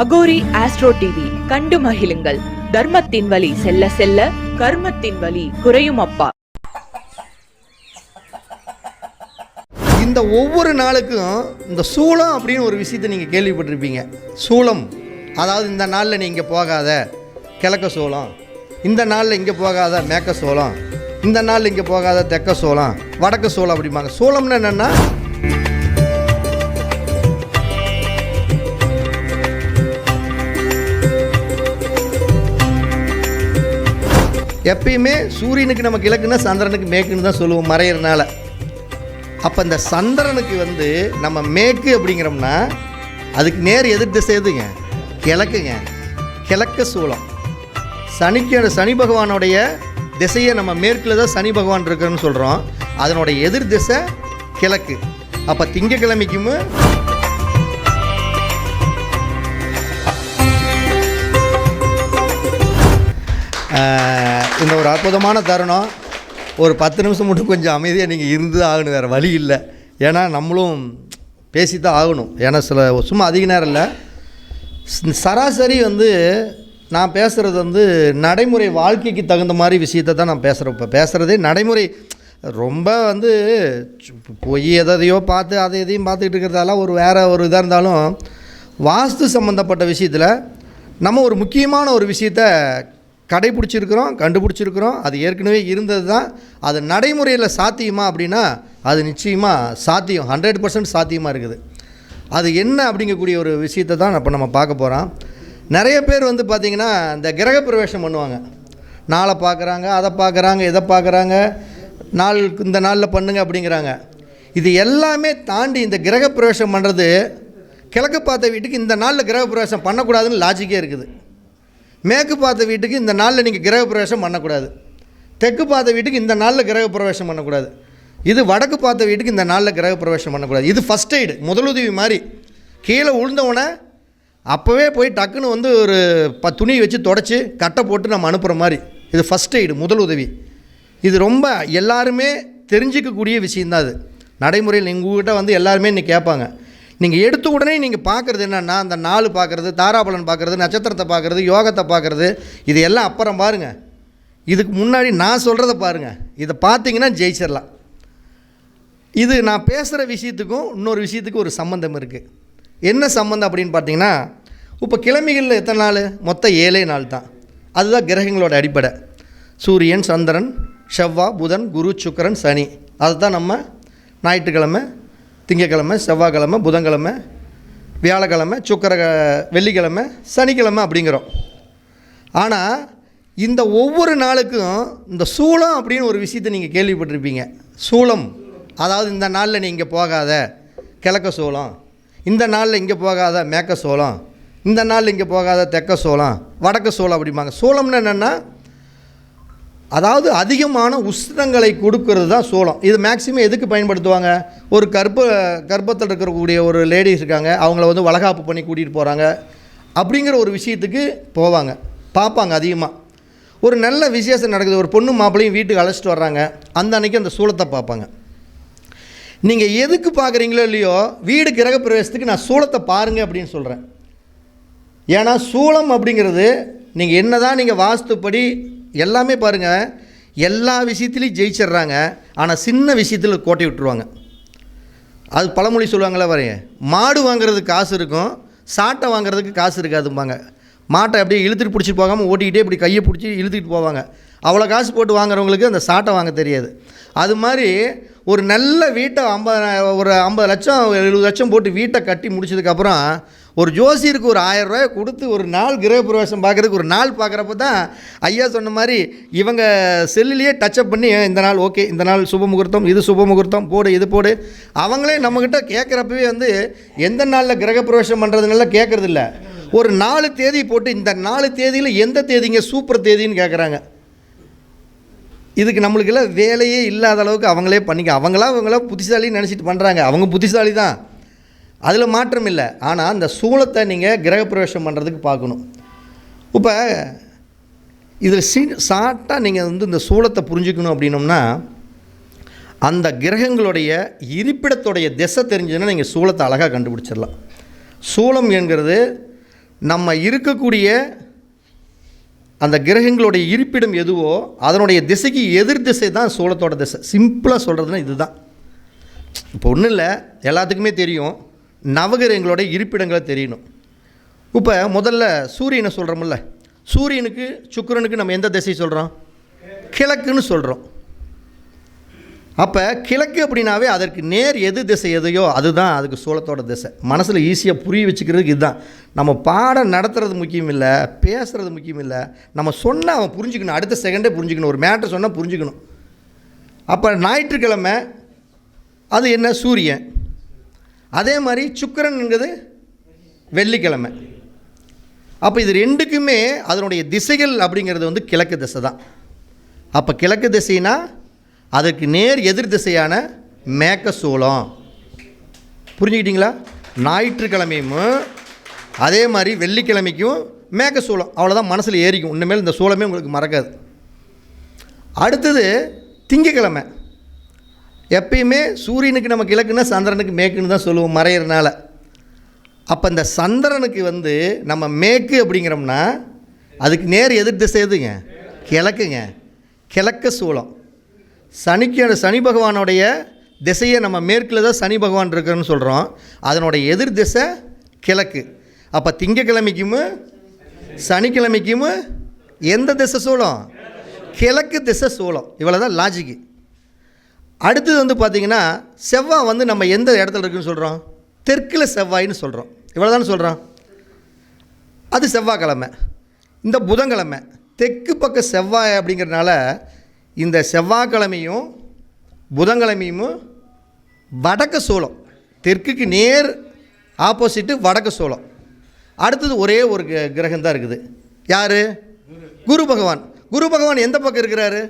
Aghori astro TV கண்டு மகிழுங்கள். தர்மத்தின் வழி செல்ல செல்ல கர்மத்தின் வழி குறையும் அப்பா. இந்த ஒவ்வொரு நாளுக்கும் இந்த சூளம் அப்படின்னு ஒரு விஷயத்தை நீங்கள் கேள்விப்பட்டிருப்பீங்க. சூளம், அதாவது இந்த நாளில் நீ இங்கே போகாத கிழக்க சோளம், இந்த நாளில் இங்கே போகாத மேற்க சோளம், இந்த நாளில் இங்கே போகாத தெற்க சோளம், வடக்கு சோளம் அப்படிம்பாங்க. சோளம்னு என்னென்னா எப்பயுமே சூரியனுக்கு நம்ம கிழக்குன்னா சந்திரனுக்கு மேற்குன்னு தான் சொல்லுவோம் மறையிறனால. அப்போ இந்த சந்திரனுக்கு நம்ம மேற்கு அப்படிங்கிறோம்னா அதுக்கு நேர் எதிர் திசை எதுங்க? கிழக்குங்க. கிழக்கு சூளம். சனி பகவானுடைய திசையை நம்ம மேற்கில் தான் சனி பகவான் இருக்குன்னு சொல்கிறோம். அதனுடைய எதிர் திசை கிழக்கு. அப்போ திங்கக்கிழமைக்கும் இந்த ஒரு அற்புதமான தருணம். ஒரு 10 நிமிஷம் மட்டும் கொஞ்சம் அமைதியாக நீங்கள் இருந்து ஆகணும், வேறு வழி இல்லை. ஏன்னா நம்மளும் பேசி தான் ஆகணும். ஏன்னா சும்மா அதிக நேரம் இல்லை. சராசரி நான் பேசுகிறது நடைமுறை வாழ்க்கைக்கு தகுந்த மாதிரி விஷயத்தை தான் நான் பேசுகிறேன். இப்போ பேசுகிறதே நடைமுறை. ரொம்ப போய் எதையோ பார்த்து அதை எதையும் பார்த்துக்கிட்டு இருக்கிறதால வேறு ஒரு இதாக இருந்தாலும் வாஸ்து சம்மந்தப்பட்ட விஷயத்தில் நம்ம ஒரு முக்கியமான ஒரு விஷயத்தை கண்டுபிடிச்சிருக்கிறோம். அது ஏற்கனவே இருந்தது தான். அது நடைமுறையில் சாத்தியமா அப்படின்னா அது நிச்சயமாக சாத்தியம், 100% சாத்தியமாக இருக்குது. அது என்ன அப்படிங்கக்கூடிய ஒரு விஷயத்தை தான் இப்போ நம்ம பார்க்க போகிறோம். நிறைய பேர் பார்த்திங்கன்னா இந்த கிரக பிரவேசம் பண்ணுவாங்க. நாளை பார்க்குறாங்க, அதை பார்க்குறாங்க, இதை பார்க்குறாங்க, இந்த நாளில் பண்ணுங்க அப்படிங்கிறாங்க. இது எல்லாமே தாண்டி இந்த கிரக பிரவேசம் பண்ணுறது, கிழக்கு பார்த்த வீட்டுக்கு இந்த நாளில் கிரக பிரவேசம் பண்ணக்கூடாதுன்னு லாஜிக்கே இருக்குது. மேற்கு பார்த்த வீட்டுக்கு இந்த நாளில் நீங்கள் கிரக பிரவேசம் பண்ணக்கூடாது. தெற்கு பார்த்த வீட்டுக்கு இந்த நாளில் கிரக பிரவேசம் பண்ணக்கூடாது. இது வடக்கு பார்த்த வீட்டுக்கு இந்த நாளில் கிரக பிரவேசம் பண்ணக்கூடாது. இது ஃபஸ்ட் எய்டு, முதலுதவி மாதிரி. கீழே விழுந்தவொடனே அப்போவே போய் டக்குன்னு ஒரு துணி வச்சு தொடச்சி கட்டை போட்டு நம்ம அனுப்புகிற மாதிரி. இது ஃபஸ்ட் எய்டு, முதலுதவி. இது ரொம்ப எல்லாருமே தெரிஞ்சிக்கக்கூடிய விஷயந்தான். அது நடைமுறையில் உங்கள்கிட்ட எல்லாருமே இன்றைக்கி கேட்பாங்க. நீங்கள் எடுத்த உடனே நீங்கள் பார்க்குறது என்னென்னா அந்த நாள் பார்க்குறது, தாராபலன் பார்க்குறது, நட்சத்திரத்தை பார்க்குறது, யோகத்தை பார்க்குறது, இது எல்லாம் அப்புறம் பாருங்கள். இதுக்கு முன்னாடி நான் சொல்கிறத பாருங்கள். இதை பார்த்தீங்கன்னா ஜெயிச்சிடலாம். இது நான் பேசுகிற விஷயத்துக்கும் இன்னொரு விஷயத்துக்கும் ஒரு சம்மந்தம் இருக்குது. என்ன சம்மந்தம் அப்படின்னு பார்த்தீங்கன்னா, இப்போ கிழமைகளில் எத்தனை நாள்? மொத்தம் 7 நாள் தான். அதுதான் கிரகங்களோட அடிப்படை. சூரியன், சந்திரன், செவ்வாய், புதன், குரு, சுக்கிரன், சனி. அதுதான் நம்ம ஞாயிற்றுக்கிழமை, திங்கக்கிழமை, செவ்வாய்க்கிழமை, புதன்கிழமை, வியாழக்கிழமை, வெள்ளிக்கிழமை, சனிக்கிழமை அப்படிங்கிறோம். ஆனால் இந்த ஒவ்வொரு நாளுக்கும் இந்த சூளம் அப்படின்னு ஒரு விஷயத்தை நீங்கள் கேள்விப்பட்டிருப்பீங்க. சூளம், அதாவது இந்த நாளில் நீ இங்கே போகாத கிழக்க சோளம், இந்த நாளில் இங்கே போகாத மேற்க சோளம், இந்த நாளில் இங்கே போகாத தெற்க சோளம், வடக்கு சோளம் அப்படிம்பாங்க. சோளம்னு என்னென்னா அதாவது அதிகமான உஷ்ணங்களை கொடுக்கறது தான் சோளம். இது மேக்ஸிமம் எதுக்கு பயன்படுத்துவாங்க? ஒரு கர்ப்பத்தில் இருக்கக்கூடிய ஒரு லேடிஸ் இருக்காங்க, அவங்கள வளகாப்பு பண்ணி கூட்டிகிட்டு போகிறாங்க அப்படிங்கிற ஒரு விஷயத்துக்கு போவாங்க, பார்ப்பாங்க. அதிகமாக ஒரு நல்ல விசேஷம் நடக்குது, ஒரு பொண்ணு மாப்பிள்ளையும் வீட்டுக்கு அழைச்சிட்டு வர்றாங்க, அந்த அன்றைக்கி அந்த சூளத்தை பார்ப்பாங்க. நீங்கள் எதுக்கு பார்க்குறீங்களோ இல்லையோ, வீடு கிரக பிரவேசத்துக்கு நான் சூளத்தை பாருங்கள் அப்படின்னு சொல்கிறேன். ஏன்னா சூளம் அப்படிங்கிறது நீங்கள் என்ன தான் நீங்கள் வாஸ்துப்படி எல்லாமே பாருங்கள், எல்லா விஷயத்துலையும் ஜெயிச்சிட்றாங்க. ஆனால் சின்ன விஷயத்தில் கோட்டை விட்டுருவாங்க. அது பழமொழி சொல்லுவாங்களே பாருங்க, மாடு வாங்குறதுக்கு காசு இருக்கும், சாட்டை வாங்குறதுக்கு காசு இருக்காதும்பாங்க. மாட்டை அப்படியே இழுத்துட்டு பிடிச்சிட்டு போகாமல் ஓட்டிக்கிட்டே இப்படி கையை பிடிச்சி இழுத்துக்கிட்டு போவாங்க. அவ்வளோ காசு போட்டு வாங்குறவங்களுக்கு அந்த சாட்டை வாங்க தெரியாது. அது மாதிரி ஒரு நல்ல வீட்டை 50 லட்சம் 70 லட்சம் போட்டு வீட்டை கட்டி முடிச்சதுக்கப்புறம் ஒரு ஜோசியருக்கு ஒரு 1000 ரூபாய் கொடுத்து ஒரு நாள் கிரக பிரவேசம் பார்க்குறதுக்கு ஒரு நாள் பார்க்குறப்ப தான் ஐயா சொன்ன மாதிரி இவங்க செல்லுலேயே டச்சப் பண்ணி இந்த நாள் ஓகே, இந்த நாள் சுப முகூர்த்தம், இது சுப முகூர்த்தம் போடு, இது போடு. அவங்களே நம்மக்கிட்ட கேட்குறப்பவே எந்த நாளில் கிரக பிரவேசம் பண்ணுறதுனால கேட்குறதில்ல, ஒரு 4 தேதி போட்டு இந்த 4 தேதியில் எந்த தேதிங்க சூப்பர் தேதின்னு கேட்குறாங்க. இதுக்கு நம்மளுக்கெல்லாம் வேலையே இல்லாத அளவுக்கு அவங்களே அவங்களா புத்திசாலின்னு நினச்சிட்டு பண்ணுறாங்க. அவங்க புத்திசாலி தான், அதில் மாற்றம் இல்லை. ஆனால் அந்த சூளத்தை நீங்கள் கிரகப்பிரவேசம் பண்ணுறதுக்கு பார்க்கணும். இப்போ இதில் ஷார்ட்டாக நீங்கள் இந்த சூளத்தை புரிஞ்சுக்கணும் அப்படின்னோம்னா, அந்த கிரகங்களுடைய இருப்பிடத்துடைய திசை தெரிஞ்சதுன்னா நீங்கள் சூளத்தை அழகாக கண்டுபிடிச்சிடலாம். சூளம் என்கிறது நம்ம இருக்கக்கூடிய அந்த கிரகங்களுடைய இருப்பிடம் எதுவோ அதனுடைய திசைக்கு எதிர் திசை தான் சூலத்தோட திசை. சிம்பிளாக சொல்கிறதுனா இதுதான். இப்போ ஒன்றும் இல்லை, எல்லாத்துக்குமே தெரியும், நவகிரகங்களுடைய இருப்பிடங்களை தெரியணும். இப்போ முதல்ல சூரியனை சொல்கிறோம்ல, சூரியனுக்கு சுக்கிரனுக்கு நம்ம எந்த திசை சொல்கிறோம்? கிழக்குன்னு சொல்கிறோம். அப்போ கிழக்கு அப்படின்னாவே அதற்கு நேர் எது திசை எதையோ அதுதான் அதுக்கு சூலத்தோட திசை. மனசில் ஈஸியாக புரிய வச்சுக்கிறதுக்கு இதுதான். நம்ம பாடம் நடத்துறது முக்கியம் இல்லை, பேசுகிறது முக்கியம் இல்லை, நம்ம சொன்னால் அவன் புரிஞ்சுக்கணும், அடுத்த செகண்டே புரிஞ்சுக்கணும். ஒரு மேட்ரு சொன்னால் புரிஞ்சுக்கணும். அப்போ ஞாயிற்றுக்கிழமை அது என்ன? சூரியன். அதே மாதிரி சுக்கிரன்ங்கிறது வெள்ளிக்கிழமை. அப்போ இது ரெண்டுக்குமே அதனுடைய திசைகள் அப்படிங்கிறது வந்து கிழக்கு திசை தான். அப்போ கிழக்கு திசைனா அதற்கு நேர் எதிர் திசையான மேக்க சூலம். புரிஞ்சுக்கிட்டீங்களா? ஞாயிற்றுக்கிழமையும் அதே மாதிரி வெள்ளிக்கிழமைக்கும் மேக்க சூலம். அவ்வளோதான், மனசில் ஏறிக்கும். இனிமேல் இந்த சூலமே உங்களுக்கு மறக்காது. அடுத்தது திங்கக்கிழமை. எப்பயுமே சூரியனுக்கு நம்ம கிழக்குன்னா சந்திரனுக்கு மேற்குன்னு தான் சொல்லுவோம் மறையிறனால. அப்போ இந்த சந்திரனுக்கு வந்து நம்ம மேற்கு அப்படிங்கிறோம்னா அதுக்கு நேர் எதிர் திசை எதுங்க? கிழக்குங்க. கிழக்க சூலம். சனி பகவானுடைய திசையை நம்ம மேற்கில் தான் சனி பகவான் இருக்குன்னு சொல்கிறோம். அதனுடைய எதிர் திசை கிழக்கு. அப்போ திங்கக்கிழமைக்கும் சனிக்கிழமைக்கும் எந்த திசை சூலம்? கிழக்கு திசை சூலம். இவ்வளோ தான் லாஜிக்கு. அடுத்தது வந்து பார்த்திங்கன்னா செவ்வாய் வந்து நம்ம எந்த இடத்துல இருக்குதுன்னு சொல்கிறோம்? தெற்கில் செவ்வாயின்னு சொல்கிறோம். இவ்வளோ தானே சொல்கிறோம். அது செவ்வாய்க்கிழமை. இந்த புதன்கிழமை தெற்கு பக்க செவ்வாய் அப்படிங்கிறதுனால இந்த செவ்வாய்க்கிழமையும் புதன்கிழமையும் வடக்கு சூலம். தெற்குக்கு நேர் ஆப்போசிட்டு வடக்கு சூலம். அடுத்தது ஒரே ஒரு கிரகம் தான் இருக்குது. யார்? குரு பகவான். குரு பகவான் எந்த பக்கம் இருக்கிறாரு?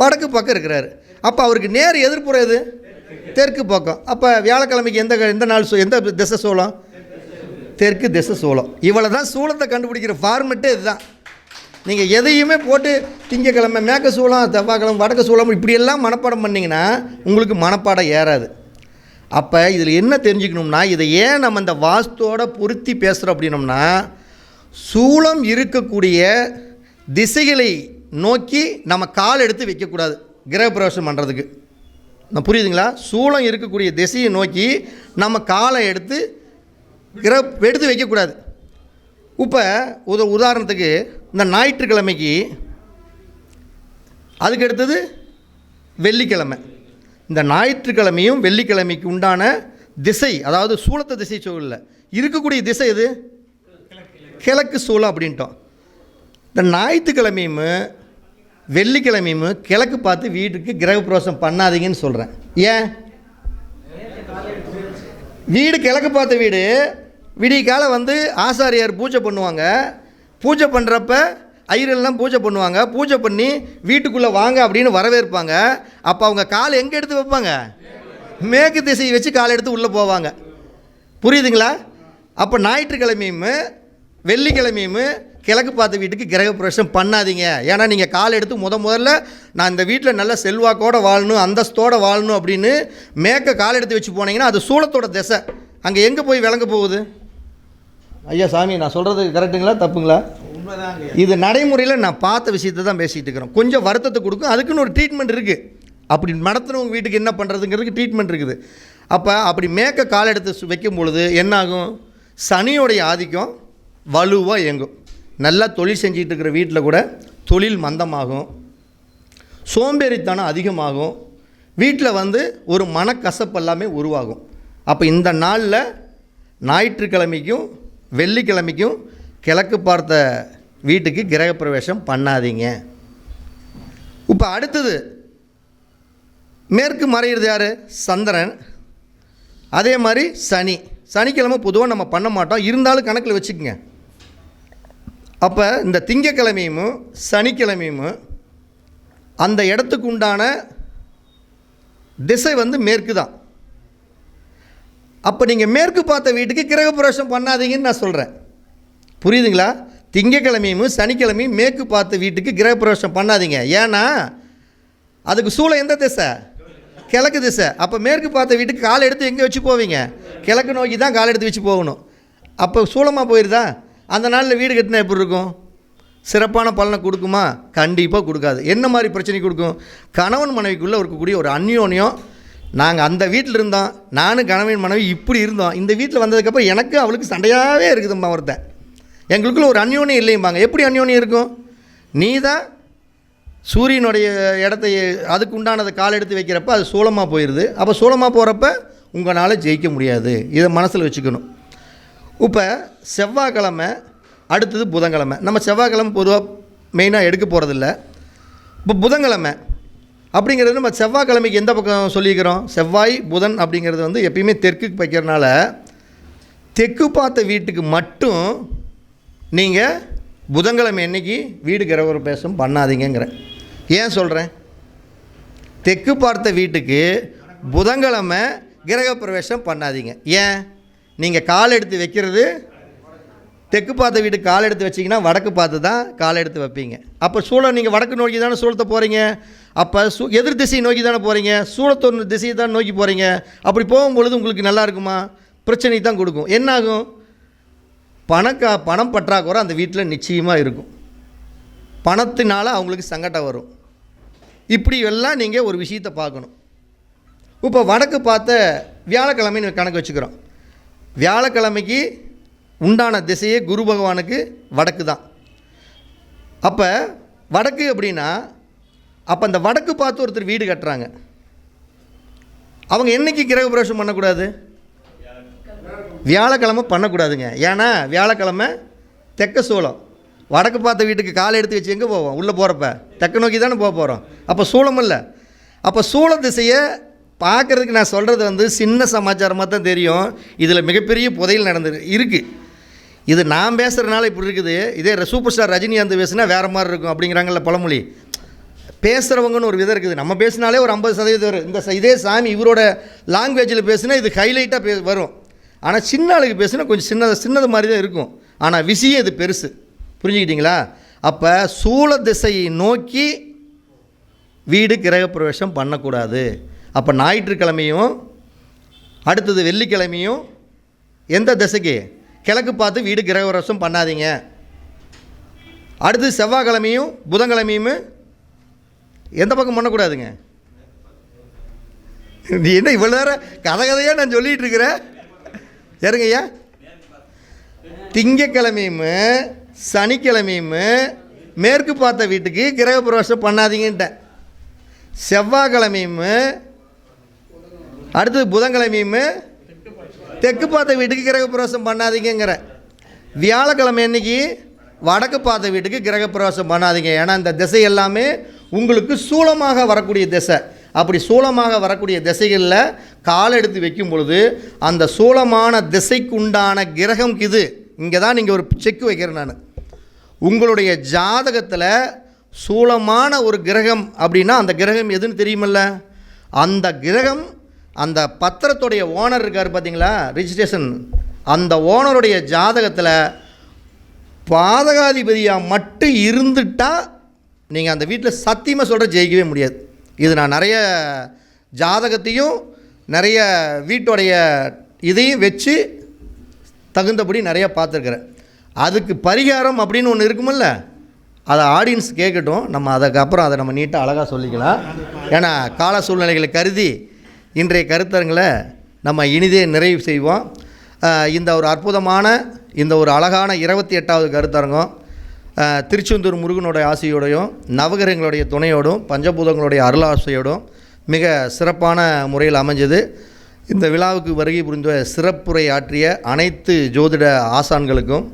வடக்கு பக்கம் இருக்கிறாரு. அப்போ அவருக்கு நேர் எதிர்ப்புற எது? தெற்கு பக்கம். அப்போ வியாழக்கிழமைக்கு எந்த நாள் எந்த திசை சூலம்? தெற்கு திசை சூலம். இவ்வளோ தான் சூலத்தை கண்டுபிடிக்கிற ஃபார்மெட்டே இதுதான். நீங்கள் எதையுமே போட்டு திங்கக்கிழமை மேற்க சூலம், செவ்வாய்க்கிழமை வடக்கு சூலம் இப்படியெல்லாம் மனப்பாடம் பண்ணிங்கன்னா உங்களுக்கு மனப்பாடம் ஏறாது. அப்போ இதில் என்ன தெரிஞ்சுக்கணும்னா, இதை ஏன் நம்ம இந்த வாஸ்துவோட பொருத்தி பேசுகிறோம் அப்படின்னோம்னா, சூலம் இருக்கக்கூடிய திசைகளை நோக்கி நம்ம கால் எடுத்து வைக்கக்கூடாது கிரகப்பிரவேசம் பண்ணுறதுக்கு. நான் புரியுதுங்களா? சூலம் இருக்கக்கூடிய திசையை நோக்கி நம்ம காலை எடுத்து வைக்கக்கூடாது. இப்போ உதாரணத்துக்கு இந்த ஞாயிற்றுக்கிழமைக்கு அதுக்கு அடுத்தது வெள்ளிக்கிழமை. இந்த ஞாயிற்றுக்கிழமையும் வெள்ளிக்கிழமைக்கு உண்டான திசை, அதாவது சூலத்தை திசை சொல்லல, இருக்கக்கூடிய திசை எது? கிழக்கு சூலம் அப்படின்ட்டோம். இந்த ஞாயிற்றுக்கிழமையும் வெள்ளிக்கிழமையும் கிழக்கு பார்த்து வீட்டுக்கு கிரகப்பிரவேசம் பண்ணாதீங்கன்னு சொல்கிறேன். ஏன்? வீடு கிழக்கு பார்த்த வீடு விடிய காலம் வந்து ஆசாரியார் பூஜை பண்ணுவாங்க. பூஜை பண்ணுறப்ப ஐயரெல்லாம் பூஜை பண்ணுவாங்க. பூஜை பண்ணி வீட்டுக்குள்ளே வாங்க அப்படின்னு வரவேற்பாங்க. அப்போ அவங்க காலை எங்கே எடுத்து வைப்பாங்க? மேற்கு திசையை வச்சு காலை எடுத்து உள்ளே போவாங்க. புரியுதுங்களா? அப்போ ஞாயிற்றுக்கிழமையும் வெள்ளிக்கிழமையும் கிழக்கு பார்த்த வீட்டுக்கு கிரகப்பிரவேசம் பண்ணாதீங்க. ஏன்னா நீங்கள் காலை எடுத்து முதல்ல நான் இந்த வீட்டில் நல்ல செல்வாக்கோடு வாழணும், அந்தஸ்தோடு வாழணும் அப்படின்னு மேற்க காலை எடுத்து வச்சு போனீங்கன்னா அது சூலத்தோட திசை. அங்கே எங்கே போய் விளங்க போகுது? ஐயா சாமி, நான் சொல்கிறது கரெக்டுங்களா தப்புங்களா? இது நடைமுறையில் நான் பார்த்த விஷயத்தை தான் பேசிகிட்டு இருக்கிறோம். கொஞ்சம் வருத்தத்தை கொடுக்கும், அதுக்குன்னு ஒரு ட்ரீட்மெண்ட் இருக்குது. அப்படி நடத்துனவங்க வீட்டுக்கு என்ன பண்ணுறதுங்கிறதுக்கு ட்ரீட்மெண்ட் இருக்குது. அப்போ அப்படி மேற்க கால் எடுத்து வைக்கும் பொழுது என்னாகும்? சனியோடைய ஆதிக்கம் வலுவாக இயங்கும். நல்லா தொழில் செஞ்சிகிட்டு இருக்கிற வீட்டில் கூட தொழில் மந்தமாகும், சோம்பேறித்தனம் அதிகமாகும், வீட்டில் வந்து ஒரு மனக்கசப்பு எல்லாமே உருவாகும். அப்போ இந்த நாளில் ஞாயிற்றுக்கிழமைக்கும் வெள்ளிக்கிழமைக்கும் கிழக்கு பார்த்த வீட்டுக்கு கிரகப்பிரவேசம் பண்ணாதீங்க. இப்போ அடுத்தது மேற்கு மறையிறது யார்? சந்திரன். அதே மாதிரி சனிக்கிழமை பொதுவாக நம்ம பண்ண மாட்டோம், இருந்தாலும் கணக்கில் வச்சுக்கோங்க. அப்போ இந்த திங்கக்கிழமையும் சனிக்கிழமையும் அந்த இடத்துக்கு உண்டான திசை வந்து மேற்கு தான். அப்போ நீங்கள் மேற்கு பார்த்த வீட்டுக்கு கிரகப்பிரவேசம் பண்ணாதீங்கன்னு நான் சொல்கிறேன். புரியுதுங்களா? திங்கக்கிழமையும் சனிக்கிழமையும் மேற்கு பார்த்த வீட்டுக்கு கிரகப்பிரவேசம் பண்ணாதீங்க. ஏன்னா அதுக்கு சூளம் எந்த திசை? கிழக்கு திசை. அப்போ மேற்கு பார்த்த வீட்டுக்கு காலை எடுத்து எங்கே வச்சு போவீங்க? கிழக்கு நோக்கி தான் காலை எடுத்து வச்சு போகணும். அப்போ சூளமாக போயிடுதா? அந்த நாளில் வீடு கட்டினா எப்படி இருக்கும்? சிறப்பான பலனை கொடுக்குமா? கண்டிப்பாக கொடுக்காது. என்ன மாதிரி பிரச்சனை கொடுக்கும்? கணவன் மனைவிக்குள்ளே இருக்கக்கூடிய ஒரு அந்யோன்யம், நாங்கள் அந்த வீட்டில் இருந்தோம், நானும் கணவன் மனைவி இப்படி இருந்தோம், இந்த வீட்டில் வந்ததுக்கப்புறம் எனக்கு அவளுக்கு சண்டையாகவே இருக்குதும்மா ஒருத்தன், எங்களுக்குள்ள ஒரு அந்யோன்யம் இல்லைம்பாங்க. எப்படி அந்யோன்யம் இருக்கும்? நீ தான் சூரியனுடைய இடத்த அதுக்கு உண்டானதை கால் எடுத்து வைக்கிறப்ப அது சூலமாக போயிடுது. அப்போ சூலமாக போகிறப்ப உங்களால் ஜெயிக்க முடியாது. இதை மனசில் வச்சுக்கணும். இப்போ செவ்வாய்க்கிழமை, அடுத்தது புதன்கிழமை. நம்ம செவ்வாய்க்கிழமை பொதுவாக மெயினாக எடுக்க போகிறதில்ல. இப்போ புதன்கிழமை அப்படிங்கிறது நம்ம செவ்வாய்க்கிழமைக்கு எந்த பக்கம் சொல்லிக்கிறோம்? செவ்வாய் புதன் அப்படிங்கிறது வந்து எப்பயுமே தெற்குக்கு வைக்கிறனால தெற்கு பார்த்த வீட்டுக்கு மட்டும் நீங்கள் புதன்கிழமை அன்னைக்கு வீடு கிரகப்பிரவேசம் பண்ணாதீங்கிறேன். ஏன் சொல்கிறேன்? தெற்கு பார்த்த வீட்டுக்கு புதன்கிழமை கிரகப்பிரவேசம் பண்ணாதீங்க. ஏன்? நீங்கள் கால் எடுத்து வைக்கிறது தெற்கு பார்த்த வீட்டுக்கு கால் எடுத்து வச்சிங்கன்னா வடக்கு பார்த்து தான் கால் எடுத்து வைப்பீங்க. அப்போ சூளம் நீங்கள் வடக்கு நோக்கி தானே சூளத்தை போகிறீங்க. அப்போ எதிர் திசையை நோக்கி தானே போகிறீங்க, சூளத்தொன்று திசையை தான் நோக்கி போகிறீங்க. அப்படி போகும்பொழுது உங்களுக்கு நல்லா இருக்குமா? பிரச்சனை தான் கொடுக்கும். என்னாகும்? பணம் பற்றாக்குறை அந்த வீட்டில் நிச்சயமாக இருக்கும். பணத்தினால அவங்களுக்கு சங்கடம் வரும். இப்படி எல்லாம் நீங்கள் ஒரு விஷயத்தை பார்க்கணும். இப்போ வடக்கு பார்த்த வியாழக்கிழமைன்னு கணக்கு வச்சுக்கிறோம். வியாழக்கிழமைக்கு உண்டான திசையே குரு பகவானுக்கு வடக்கு தான். அப்போ வடக்கு அப்படின்னா அப்போ அந்த வடக்கு பார்த்து ஒருத்தர் வீடு கட்டுறாங்க. அவங்க என்றைக்கு கிரகப்பிரவேசம் பண்ணக்கூடாது? வியாழக்கிழமை பண்ணக்கூடாதுங்க. ஏன்னா வியாழக்கிழமை தெற்க சூளம். வடக்கு பார்த்த வீட்டுக்கு காலை எடுத்து வச்சு எங்கே போவோம்? உள்ளே போகிறப்ப தெற்க நோக்கி தானே போக போகிறோம். அப்போ சூளம் இல்லை. அப்போ சூள திசையை பார்க்குறதுக்கு நான் சொல்கிறது வந்து சின்ன சமாச்சாரமாக தான் தெரியும். இதில் மிகப்பெரிய புதையல் இருக்குது. இது நான் பேசுகிறதுனால இப்படி இருக்குது. இதே சூப்பர் ஸ்டார் ரஜினிகாந்த் பேசுனா வேறு மாதிரி இருக்கும் அப்படிங்கிறாங்கல்ல பழமொழி. பேசுகிறவங்கன்னு ஒரு விதம் இருக்குது. நம்ம பேசினாலே ஒரு 50% வரும். இதே சாமி இவரோட லாங்குவேஜில் பேசுனா இது ஹைலைட்டாக வரும். ஆனால் சின்ன ஆளுக்கு பேசுனா கொஞ்சம் சின்னது மாதிரி தான் இருக்கும். ஆனால் விஷயம் இது பெருசு. புரிஞ்சுக்கிட்டீங்களா? அப்போ சூள திசையை நோக்கி வீடு கிரகப்பிரவேசம் பண்ணக்கூடாது. அப்போ ஞாயிற்றுக்கிழமையும் அடுத்தது வெள்ளிக்கிழமையும் எந்த திசைக்கு? கிழக்கு பார்த்து வீடு கிரகப்பிரவேசம் பண்ணாதீங்க. அடுத்து செவ்வாய்க்கிழமையும் புதன்கிழமையும் எந்த பக்கம் பண்ணக்கூடாதுங்க? நீ என்ன இவ்வளோ நேரம் கதையாக நான் சொல்லிகிட்டு இருக்கிறேன்? சரிங்க ஐயா. திங்கக்கிழமையும் சனிக்கிழமையும் மேற்கு பார்த்த வீட்டுக்கு கிரகப்பிரவேசம் பண்ணாதீங்கன்ட்டேன். செவ்வாய்க்கிழமையும் அடுத்தது புதன்கிழமையும் தெற்கு பார்த்த வீட்டுக்கு கிரகப்பிரவேசம் பண்ணாதீங்கிற. வியாழக்கிழமை அன்னைக்கு வடக்கு பார்த்த வீட்டுக்கு கிரகப்பிரவேசம் பண்ணாதீங்க. ஏன்னா இந்த திசை எல்லாமே உங்களுக்கு சூலமாக வரக்கூடிய திசை. அப்படி சூலமாக வரக்கூடிய திசைகளில் கால் எடுத்து வைக்கும் பொழுது அந்த சூலமான திசைக்கு உண்டான கிரகம் இது. இங்கே தான் நீங்கள் ஒரு செக் வைக்கிறேன் நான். உங்களுடைய ஜாதகத்தில் சூலமான ஒரு கிரகம் அப்படின்னா அந்த கிரகம் எதுன்னு தெரியுமில்ல? அந்த கிரகம் அந்த பத்திரத்துடைய ஓனர் இருக்கார் பார்த்தீங்களா, ரிஜிஸ்ட்ரேஷன், அந்த ஓனருடைய ஜாதகத்தில் பாதகாதிபதியாக மட்டும் இருந்துட்டால் நீங்கள் அந்த வீட்டில் சத்தியமாக சொல்கிற ஜெயிக்கவே முடியாது. இது நான் நிறைய ஜாதகத்தையும் நிறைய வீட்டோடைய இதையும் வச்சு தகுந்தபடி நிறையா பார்த்துருக்குறேன். அதுக்கு பரிகாரம் அப்படின்னு ஒன்று இருக்குமில்ல, அதை ஆடியன்ஸ் கேட்கட்டும். நம்ம அதுக்கப்புறம் அதை நம்ம நீட்டாக அழகாக சொல்லிக்கலாம். ஏன்னா கால சூழ்நிலைகளை கருதி இன்றைய கருத்தரங்களை நம்ம இனிதே நிறைவு செய்வோம். இந்த ஒரு அற்புதமான இந்த ஒரு அழகான 28வது கருத்தரங்கம் திருச்செந்தூர் முருகனுடைய ஆசையோடையும் நவகிரகங்களுடைய துணையோடும் பஞ்சபூதங்களுடைய அருளாசையோடும் மிக சிறப்பான முறையில் அமைஞ்சது. இந்த விழாவுக்கு வருகை புரிந்த சிறப்புரை ஆற்றிய அனைத்து ஜோதிட ஆசான்களுக்கும்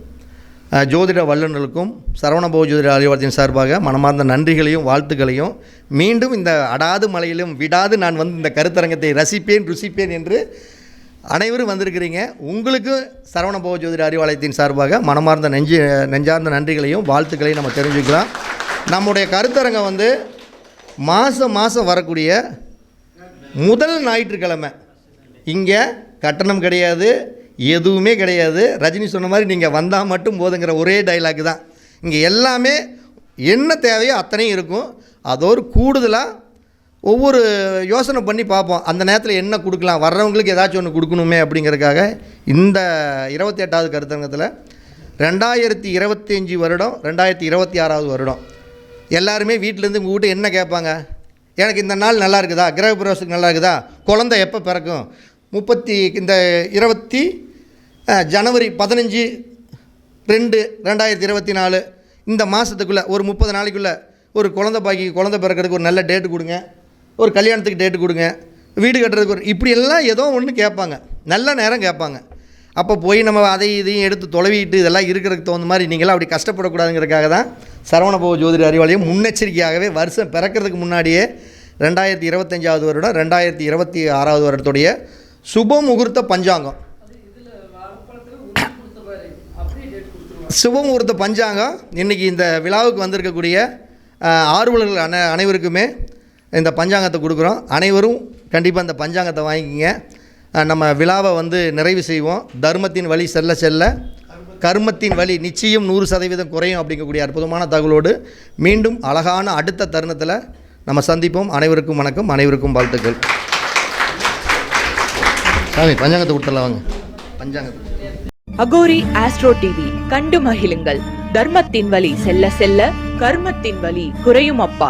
ஜோதிட வல்லுநர்களுக்கும் சரவணபவ ஜோதிட அறிவாளத்தின் சார்பாக மனமார்ந்த நன்றிகளையும் வாழ்த்துக்களையும், மீண்டும் இந்த அடாது மலையிலும் விடாது நான் வந்து இந்த கருத்தரங்கத்தை ரசிப்பேன் ருசிப்பேன் என்று அனைவரும் வந்திருக்கிறீங்க. உங்களுக்கு சரவணபவ ஜோதிட அறிவாலயத்தின் சார்பாக மனமார்ந்த நெஞ்சார்ந்த நன்றிகளையும் வாழ்த்துக்களையும் நம்ம தெரிஞ்சுக்கலாம். நம்முடைய கருத்தரங்கம் வந்து மாதம் வரக்கூடிய முதல் ஞாயிற்றுக்கிழமை. இங்கே கட்டணம் கிடையாது, எதுவுமே கிடையாது. ரஜினி சொன்ன மாதிரி நீங்கள் வந்தால் மட்டும் போதுங்கிற ஒரே டைலாக் தான். இங்கே எல்லாமே என்ன தேவையோ அத்தனையும் இருக்கும். அதோடு கூடுதலாக ஒவ்வொரு யோசனை பண்ணி பார்ப்போம், அந்த நேரத்தில் என்ன கொடுக்கலாம், வர்றவங்களுக்கு ஏதாச்சும் ஒன்று கொடுக்கணுமே அப்படிங்கிறதுக்காக இந்த 28வது கருத்தரங்கத்தில் 2025 வருடம் 2026 வருடம் எல்லாருமே வீட்டிலேருந்து உங்கள் வீட்டு என்ன கேட்பாங்க? எனக்கு இந்த நாள் நல்லா இருக்குதா, கிரக பிரவேசத்துக்கு நல்லா இருக்குதா, குழந்தை எப்போ பிறக்கும், இந்த 20 ஜனவரி 15/2/2024 இந்த மாதத்துக்குள்ளே ஒரு 30 நாளைக்குள்ளே ஒரு குழந்தை பிறக்கிறதுக்கு ஒரு நல்ல டேட்டு கொடுங்க, ஒரு கல்யாணத்துக்கு டேட்டு கொடுங்க, வீடு கட்டுறதுக்கு இப்படியெல்லாம் ஏதோ ஒன்று கேட்பாங்க, நல்ல நேரம் கேட்பாங்க. அப்போ போய் நம்ம இதையும் எடுத்து தொலைவிட்டு இதெல்லாம் இருக்கிறதுக்கு தகுந்த மாதிரி நீங்களாம் அப்படி கஷ்டப்படக்கூடாதுங்கிறதுக்காக தான் சரவணபவ ஜோதிட அறிவாலயம் முன்னெச்சரிக்கையாகவே வருஷம் பிறக்கிறதுக்கு முன்னாடியே 2025 வருடம் 2026 வருடத்துடைய சுப முகூர்த்த பஞ்சாங்கம், சுபமுகூர்த்த பஞ்சாங்கம் இன்றைக்கி இந்த விழாவுக்கு வந்திருக்கக்கூடிய ஆர்வலர்கள் அனைவருக்குமே இந்த பஞ்சாங்கத்தை கொடுக்குறோம். அனைவரும் கண்டிப்பாக இந்த பஞ்சாங்கத்தை வாங்கிக்கிங்க. நம்ம விழாவை நிறைவு செய்வோம். தர்மத்தின் வழி செல்ல செல்ல கர்மத்தின் வழி நிச்சயம் 100% குறையும் அப்படிங்கக்கூடிய அற்புதமான தகவலோடு மீண்டும் அழகான அடுத்த தருணத்தில் நம்ம சந்திப்போம். அனைவருக்கும் வணக்கம், அனைவருக்கும் வாழ்த்துக்கள். சாமி பஞ்சாங்கத்தை கொடுத்துடலாம் வாங்க. பஞ்சாங்கத்தை அகோரி ஆஸ்ட்ரோ டிவி கண்டு மகிழுங்கள். தர்மத்தின் வழி செல்ல செல்ல கர்மத்தின் வழி குறையும் அப்பா.